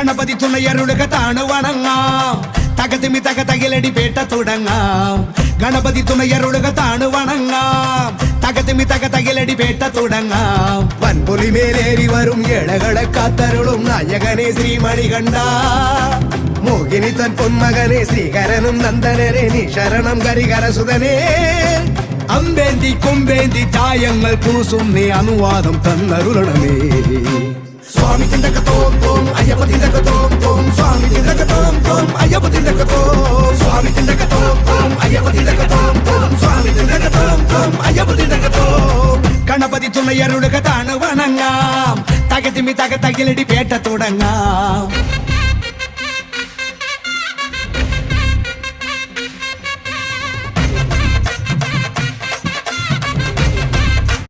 ഗണപതി തുണയരുളുക താണു വണങ്ങാം തകതിമി തക തകിലടി പേട്ട തുടങ്ങാം ഗണപതി തുണയരുളുക താണു വണങ്ങാം തകതിമി തക തകിലടി പേട്ട തുടങ്ങാം വൻപുലി മേലേറി വരും ഏഴകളെ കാത്തരുളും നായകനെ ശ്രീമണികണ്ഠ മോഹിനി തൻ പൊന്മകനെ ശ്രീകരനും നന്ദനരെ നീ ശരണം കരികരസുതനേ അമ്പേന്തി കൊമ്പേന്തി ചായങ്ങൾ പൂസും നീ അനുവാദം തന്നരുളണമേ സ്വാമി തിണ്ടകത്തോം തോം അയ്യപ്പ തിണ്ടകത്തോം തോം സ്വാമി തിണ്ടകത്തോം തോം അയ്യപ്പ തിണ്ടകത്തോം സ്വാമി തിണ്ടകത്തോം തോം അയ്യപ്പ തിണ്ടകത്തോം തോം സ്വാമി തിണ്ടകത്തോം തോം അയ്യപ്പ തിണ്ടകത്തോം ഗണപതി തുണയരുളുക താണു വണങ്ങാം തകതിമി തക തകിലടി പേട്ട തുടങ്ങാം